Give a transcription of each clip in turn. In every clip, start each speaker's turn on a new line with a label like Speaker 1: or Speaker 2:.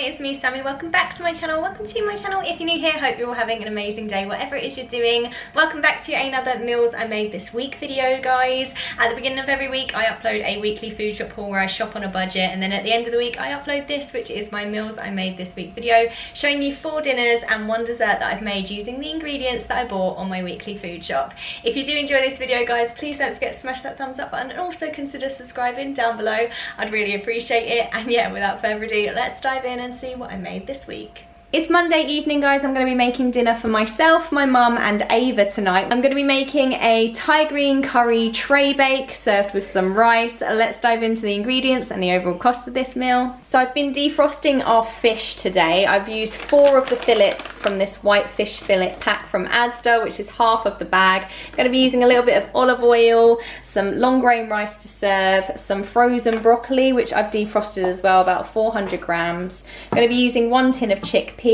Speaker 1: it's me, Sammy. Welcome back to my channel. Welcome to my channel. If you're new here, hope you're all having an amazing day, whatever it is you're doing. Welcome back to another Meals I Made This Week video, guys. At the beginning of every week, I upload a weekly food shop haul where I shop on a budget, and then at the end of the week, I upload this, which is my Meals I Made This Week video, showing you 4 dinners and 1 dessert that I've made using the ingredients that I bought on my weekly food shop. If you do enjoy this video, guys, please don't forget to smash that thumbs up button and also consider subscribing down below. I'd really appreciate it. And yeah, without further ado, let's dive in and see what I made this week. It's Monday evening, guys. I'm going to be making dinner for myself, my mum and Ava tonight. I'm going to be making a Thai green curry tray bake served with some rice. Let's dive into the ingredients and the overall cost of this meal. So I've been defrosting our fish today. I've used 4 of the fillets from this white fish fillet pack from Asda, which is half of the bag. I'm going to be using a little bit of olive oil, some long grain rice to serve, some frozen broccoli, which I've defrosted as well, about 400 grams. I'm going to be using 1 tin of chickpeas,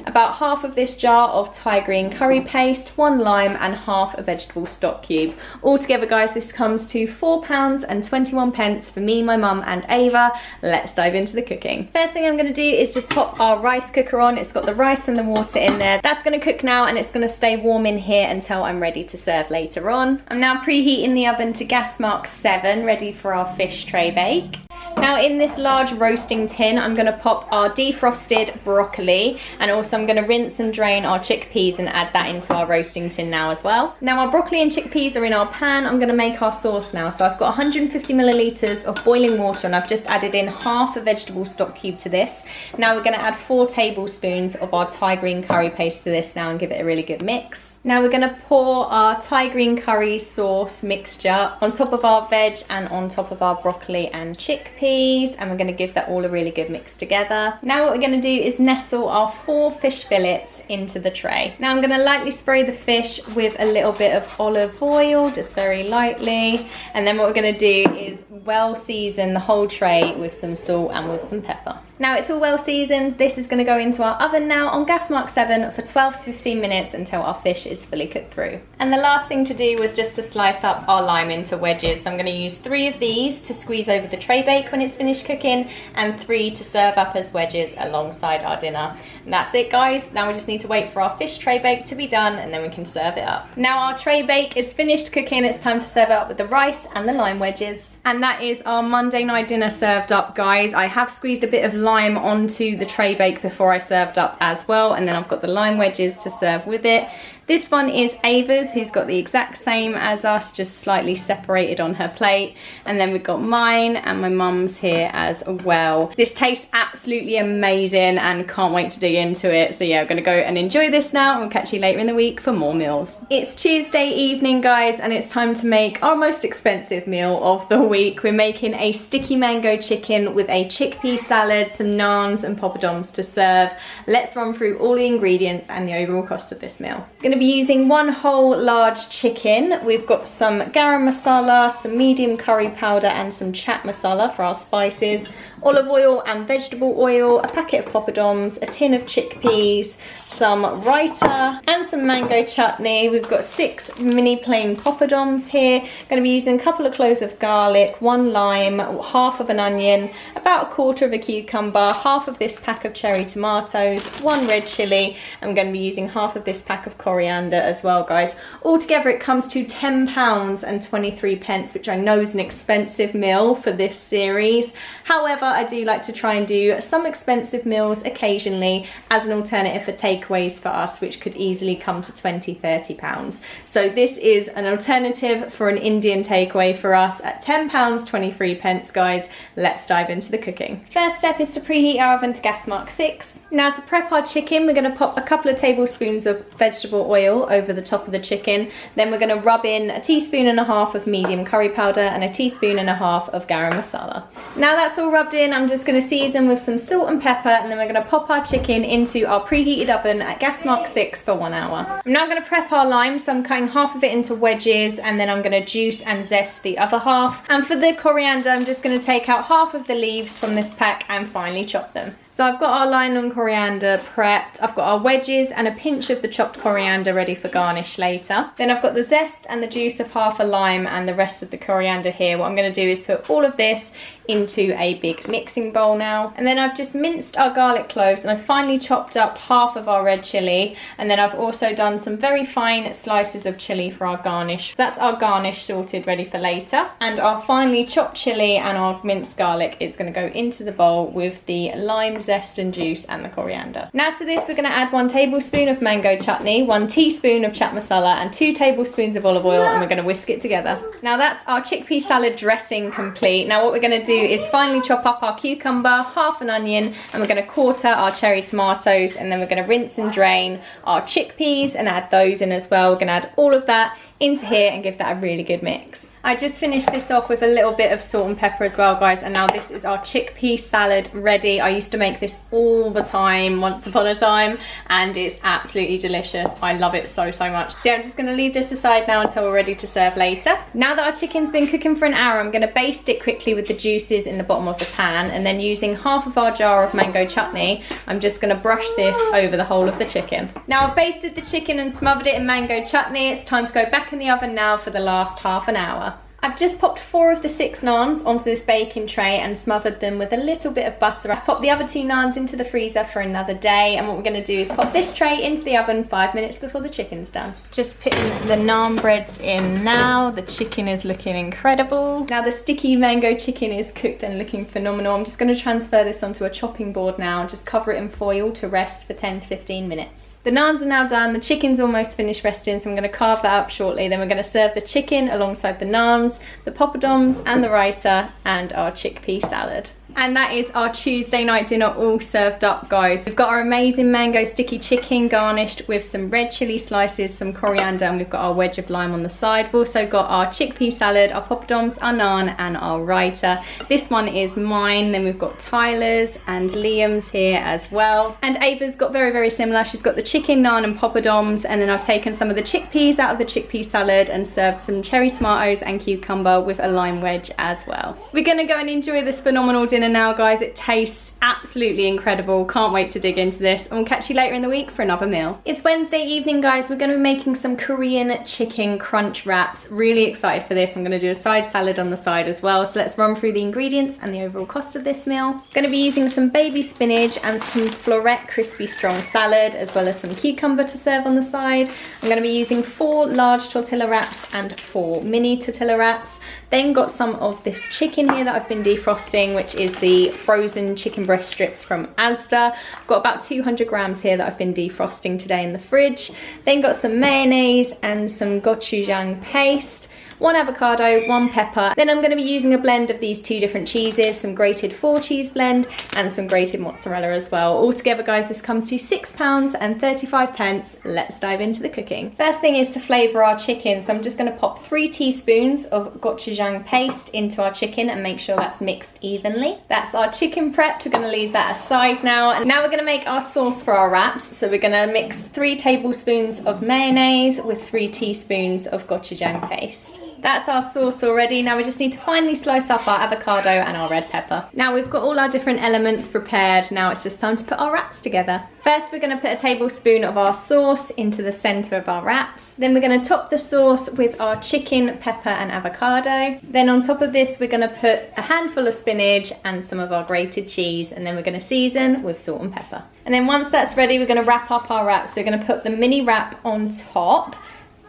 Speaker 1: about half of this jar of Thai green curry paste, 1 lime and half a vegetable stock cube. Altogether, guys, this comes to £4.21 for me, my mum and Ava. Let's dive into the cooking. First thing I'm going to do is just pop our rice cooker on. It's got the rice and the water in there. That's going to cook now, and it's going to stay warm in here until I'm ready to serve later on. I'm now preheating the oven to gas mark 7, ready for our fish tray bake. Now in this large roasting tin, I'm going to pop our defrosted broccoli, and also I'm going to rinse and drain our chickpeas and add that into our roasting tin now as well. Now our broccoli and chickpeas are in our pan. I'm going to make our sauce now. So I've got 150 millilitres of boiling water, and I've just added in half a vegetable stock cube to this. Now we're going to add 4 tablespoons of our Thai green curry paste to this now and give it a really good mix. Now we're going to pour our Thai green curry sauce mixture on top of our veg and on top of our broccoli and chickpeas, and we're going to give that all a really good mix together. Now what we're going to do is nestle our 4 fish fillets into the tray. Now I'm going to lightly spray the fish with a little bit of olive oil, just very lightly, and then what we're going to do is well season the whole tray with some salt and with some pepper. Now it's all well seasoned. This is going to go into our oven now on gas mark 7 for 12 to 15 minutes until our fish is fully cooked through. And the last thing to do was just to slice up our lime into wedges. So I'm going to use 3 of these to squeeze over the tray bake when it's finished cooking, and 3 to serve up as wedges alongside our dinner. And that's it, guys. Now we just need to wait for our fish tray bake to be done, and then we can serve it up. Now our tray bake is finished cooking. It's time to serve it up with the rice and the lime wedges. And that is our Monday night dinner served up, guys. I have squeezed a bit of lime onto the tray bake before I served up as well, and then I've got the lime wedges to serve with it. This one is Ava's, who's got the exact same as us, just slightly separated on her plate. And then we've got mine and my mum's here as well. This tastes absolutely amazing and can't wait to dig into it. So yeah, we're gonna go and enjoy this now, and we'll catch you later in the week for more meals. It's Tuesday evening, guys, and it's time to make our most expensive meal of the week. We're making a sticky mango chicken with a chickpea salad, some naans and poppadoms to serve. Let's run through all the ingredients and the overall cost of this meal. Going to be using 1 whole large chicken. We've got some garam masala, some medium curry powder and some chaat masala for our spices, olive oil and vegetable oil, a packet of poppadoms, a tin of chickpeas, some raita and some mango chutney. We've got 6 mini plain poppadoms here. Going to be using a couple of cloves of garlic, 1 lime, half of an onion, about 1/4 of a cucumber, half of this pack of cherry tomatoes, 1 red chilli. I'm going to be using half of this pack of coriander as well, guys. Altogether it comes to £10.23, which I know is an expensive meal for this series. However, I do like to try and do some expensive meals occasionally as an alternative for takeaways for us, which could easily come to £20–30. So this is an alternative for an Indian takeaway for us at £10.23, guys. Let's dive into the cooking. First step is to preheat our oven to gas mark 6. Now to prep our chicken, we're going to pop a couple of tablespoons of vegetable oil over the top of the chicken. Then we're going to rub in 1.5 teaspoons of medium curry powder and 1.5 teaspoons of garam masala. Now that's all rubbed in, I'm just going to season with some salt and pepper, and then we're going to pop our chicken into our preheated oven at gas mark 6 for 1 hour. I'm now going to prep our lime, so I'm cutting half of it into wedges, and then I'm going to juice and zest the other half. And for the coriander, I'm just going to take out half of the leaves from this pack and finely chop them. So I've got our lime and coriander prepped. I've got our wedges and a pinch of the chopped coriander ready for garnish later. Then I've got the zest and the juice of half a lime and the rest of the coriander here. What I'm going to do is put all of this into a big mixing bowl now. And then I've just minced our garlic cloves, and I've finely chopped up half of our red chilli. And then I've also done some very fine slices of chilli for our garnish. So that's our garnish sorted, ready for later. And our finely chopped chilli and our minced garlic is going to go into the bowl with the lime zest and juice and the coriander. Now to this we're going to add 1 tablespoon of mango chutney, 1 teaspoon of chaat masala and 2 tablespoons of olive oil, and we're going to whisk it together. Now that's our chickpea salad dressing complete. Now what we're going to do is finely chop up our cucumber, half an onion, and we're going to quarter our cherry tomatoes, and then we're going to rinse and drain our chickpeas and add those in as well. We're going to add all of that into here and give that a really good mix. I just finished this off with a little bit of salt and pepper as well, guys, and now this is our chickpea salad ready. I used to make this all the time once upon a time, and it's absolutely delicious. I love it so much. So yeah, I'm just going to leave this aside now until we're ready to serve later. Now that our chicken's been cooking for an hour, I'm going to baste it quickly with the juices in the bottom of the pan, and then using half of our jar of mango chutney, I'm just going to brush this over the whole of the chicken. Now I've basted the chicken and smothered it in mango chutney. It's time to go back in the oven now for the last half an hour. I've just popped 4 of the 6 naans onto this baking tray and smothered them with a little bit of butter. I've popped the other 2 naans into the freezer for another day, and what we're going to do is pop this tray into the oven 5 minutes before the chicken's done. Just putting the naan breads in now. The chicken is looking incredible. Now the sticky mango chicken is cooked and looking phenomenal. I'm just going to transfer this onto a chopping board now and just cover it in foil to rest for 10 to 15 minutes. The naans are now done, the chicken's almost finished resting, so I'm going to carve that up shortly. Then we're going to serve the chicken alongside the naans, the poppadoms and the raita, and our chickpea salad. And that is our Tuesday night dinner all served up, guys. We've got our amazing mango sticky chicken garnished with some red chilli slices, some coriander, and we've got our wedge of lime on the side. We've also got our chickpea salad, our poppadoms, our naan and our raita. This one is mine. Then we've got Tyler's and Liam's here as well. And Ava's got very similar. She's got the chicken, naan and poppadoms, and then I've taken some of the chickpeas out of the chickpea salad and served some cherry tomatoes and cucumber with a lime wedge as well. We're gonna go and enjoy this phenomenal dinner now, guys. It tastes absolutely incredible. Can't wait to dig into this, and we'll catch you later in the week for another meal. It's Wednesday evening, guys. We're going to be making some Korean chicken crunch wraps. Really excited for this. I'm going to do a side salad on the side as well. So let's run through the ingredients and the overall cost of this meal. Going to be using some baby spinach and some floret crispy strong salad, as well as some cucumber to serve on the side. I'm going to be using 4 large tortilla wraps and 4 mini tortilla wraps. Then got some of this chicken here that I've been defrosting, which is the frozen chicken breast strips from Asda. I've got about 200 grams here that I've been defrosting today in the fridge. Then got some mayonnaise and some gochujang paste, 1 avocado, 1 pepper. Then I'm going to be using a blend of these 2 different cheeses, some grated 4 cheese blend and some grated mozzarella as well. Altogether, guys, this comes to £6.35. Let's dive into the cooking. First thing is to flavour our chicken. So I'm just going to pop 3 teaspoons of gochujang paste into our chicken and make sure that's mixed evenly. That's our chicken prepped. We're going to leave that aside now. And now we're going to make our sauce for our wraps. So we're going to mix 3 tablespoons of mayonnaise with 3 teaspoons of gochujang paste. That's our sauce already. Now we just need to finely slice up our avocado and our red pepper. Now we've got all our different elements prepared. Now it's just time to put our wraps together. First, we're going to put a tablespoon of our sauce into the center of our wraps. Then we're going to top the sauce with our chicken, pepper and avocado. Then on top of this, we're going to put a handful of spinach and some of our grated cheese, and then we're going to season with salt and pepper. And then once that's ready, we're going to wrap up our wraps. So we're going to put the mini wrap on top,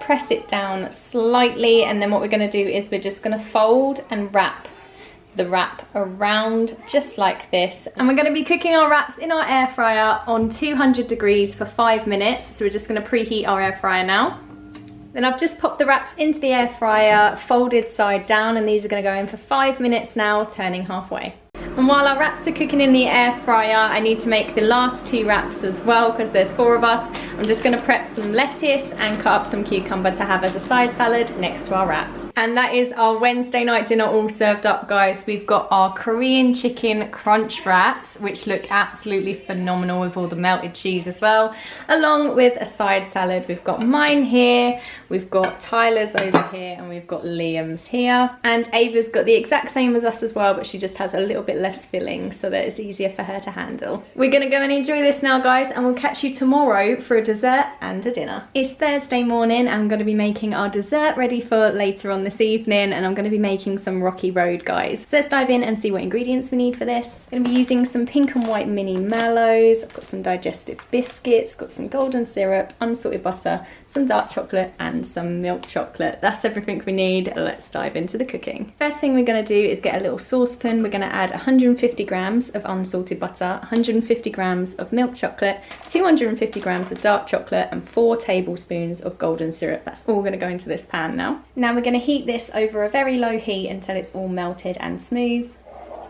Speaker 1: press it down slightly, and then what we're going to do is we're just going to fold and wrap the wrap around just like this. And we're going to be cooking our wraps in our air fryer on 200 degrees for 5 minutes. So we're just going to preheat our air fryer now. Then I've just popped the wraps into the air fryer, folded side down, and these are going to go in for 5 minutes now, turning halfway. And while our wraps are cooking in the air fryer, I need to make the last 2 wraps as well, because there's 4 of us. I'm just going to prep some lettuce and cut up some cucumber to have as a side salad next to our wraps. And that is our Wednesday night dinner all served up, guys. We've got our Korean chicken crunch wraps, which look absolutely phenomenal with all the melted cheese as well, along with a side salad. We've got mine here, we've got Tyler's over here, and we've got Liam's here. And Ava's got the exact same as us as well, but she just has a little bit less filling so that it's easier for her to handle. We're gonna go and enjoy this now, guys, and we'll catch you tomorrow for a dessert and a dinner. It's Thursday morning. I'm gonna be making our dessert ready for later on this evening, and I'm gonna be making some Rocky Road, guys. So let's dive in and see what ingredients we need for this. I'm gonna be using some pink and white mini mallows. I've got some digestive biscuits, got some golden syrup, unsalted butter, some dark chocolate and some milk chocolate. That's everything we need. Let's dive into the cooking. First thing we're going to do is get a little saucepan. We're going to add 150 grams of unsalted butter, 150 grams of milk chocolate, 250 grams of dark chocolate and 4 tablespoons of golden syrup. That's all going to go into this pan now. Now we're going to heat this over a very low heat until it's all melted and smooth.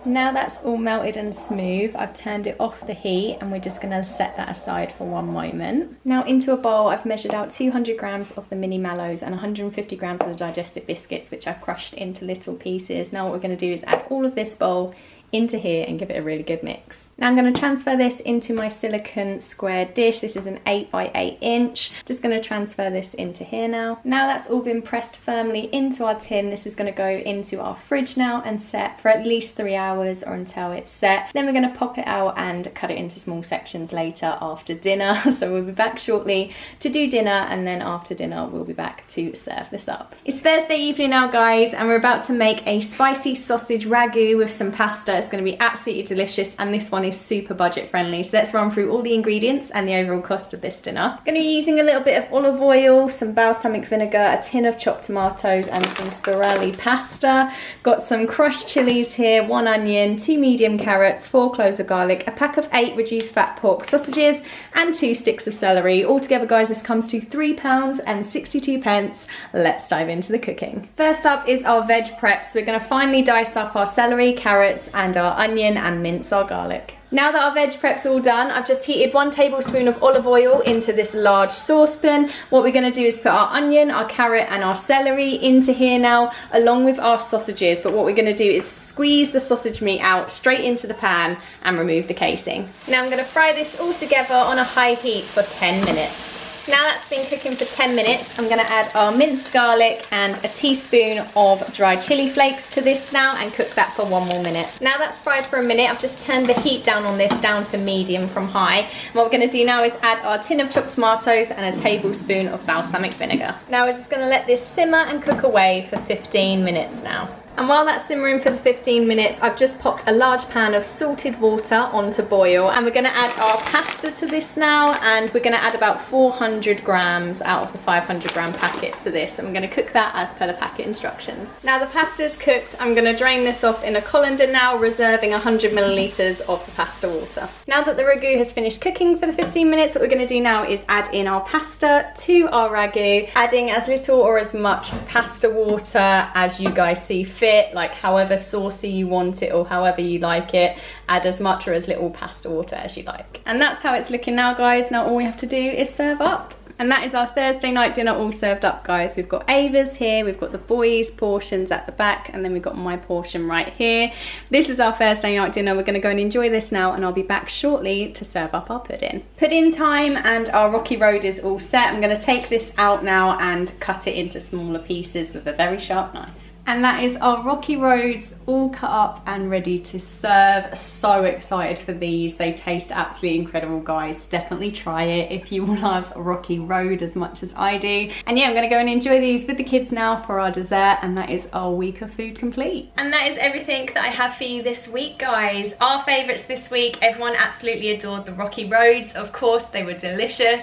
Speaker 1: Now that's all melted and smooth, I've turned it off the heat and we're just going to set that aside for one moment. Now into a bowl, I've measured out 200 grams of the mini mallows and 150 grams of the digestive biscuits, which I've crushed into little pieces. Now what we're going to do is add all of this bowl into here and give it a really good mix. Now I'm going to transfer this into my silicone square dish. This is an 8 by 8 inch. Just going to transfer this into here now. Now that's all been pressed firmly into our tin, this is going to go into our fridge now and set for at least 3 hours or until it's set. Then we're going to pop it out and cut it into small sections later after dinner. So we'll be back shortly to do dinner, and then after dinner we'll be back to serve this up. It's Thursday evening now, guys, and we're about to make a spicy sausage ragu with some pasta. It's going to be absolutely delicious, and this one is super budget friendly. So let's run through all the ingredients and the overall cost of this dinner. I'm going to be using a little bit of olive oil, some balsamic vinegar, a tin of chopped tomatoes and some spirali pasta. Got some crushed chilies here, 1 onion, 2 medium carrots, 4 cloves of garlic, a pack of 8 reduced fat pork sausages and 2 sticks of celery. Altogether, guys, this comes to £3.62. Let's dive into the cooking. First up is our veg preps. We're going to finely dice up our celery, carrots and our onion and mince our garlic. Now that our veg prep's all done, I've just heated 1 tablespoon of olive oil into this large saucepan. What we're going to do is put our onion, our carrot and our celery into here now, along with our sausages. But what we're going to do is squeeze the sausage meat out straight into the pan and remove the casing. Now I'm going to fry this all together on a high heat for 10 minutes. Now that's been cooking for 10 minutes, I'm going to add our minced garlic and a teaspoon of dried chili flakes to this now and cook that for 1 more minute. Now that's fried for a minute, I've just turned the heat down on this down to medium from high. And what we're going to do now is add our tin of chopped tomatoes and a tablespoon of balsamic vinegar. Now we're just going to let this simmer and cook away for 15 minutes now. And while that's simmering for the 15 minutes, I've just popped a large pan of salted water onto boil, and we're going to add our pasta to this now, and we're going to add about 400 grams out of the 500 gram packet to this, and we're going to cook that as per the packet instructions. Now the pasta's cooked, I'm going to drain this off in a colander now, reserving 100 millilitres of the pasta water. Now that the ragu has finished cooking for the 15 minutes, what we're going to do now is add in our pasta to our ragu, adding as little or as much pasta water as you guys see fit, like however saucy you want it or however you like it. Add as much or as little pasta water as you like. And that's how it's looking now, guys. Now all we have to do is serve up. And that is our Thursday night dinner all served up, guys. We've got Ava's here, we've got the boys' portions at the back, and then we've got my portion right here. This is our Thursday night dinner. We're going to go and enjoy this now, and I'll be back shortly to serve up our pudding. Pudding time, and our Rocky Road is all set. I'm going to take this out now and cut it into smaller pieces with a very sharp knife. And that is our Rocky Roads all cut up and ready to serve. So excited for these. They taste absolutely incredible, guys. Definitely try it if you love Rocky Road as much as I do. And yeah, I'm gonna go and enjoy these with the kids now for our dessert, and that is our week of food complete. And that is everything that I have for you this week, guys. Our favourites this week, everyone absolutely adored the Rocky Roads. Of course, they were delicious.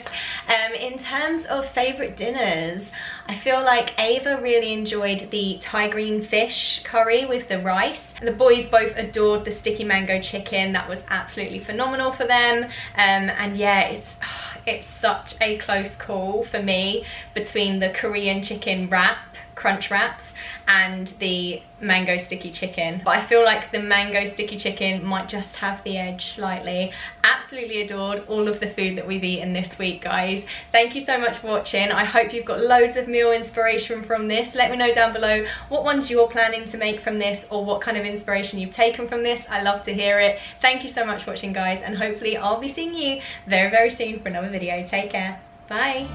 Speaker 1: In terms of favourite dinners, I feel like Ava really enjoyed the Thai green fish curry with the rice. The boys both adored the sticky mango chicken. That was absolutely phenomenal for them. And yeah, it's such a close call for me between the Korean chicken wrap, crunch wraps, and the mango sticky chicken. But I feel like the mango sticky chicken might just have the edge slightly. Absolutely adored all of the food that we've eaten this week, guys. Thank you so much for watching. I hope you've got loads of meal inspiration from this. Let me know down below what ones you're planning to make from this, or what kind of inspiration you've taken from this. I love to hear it. Thank you so much for watching, guys, and hopefully I'll be seeing you very, very soon for another video. Take care. Bye.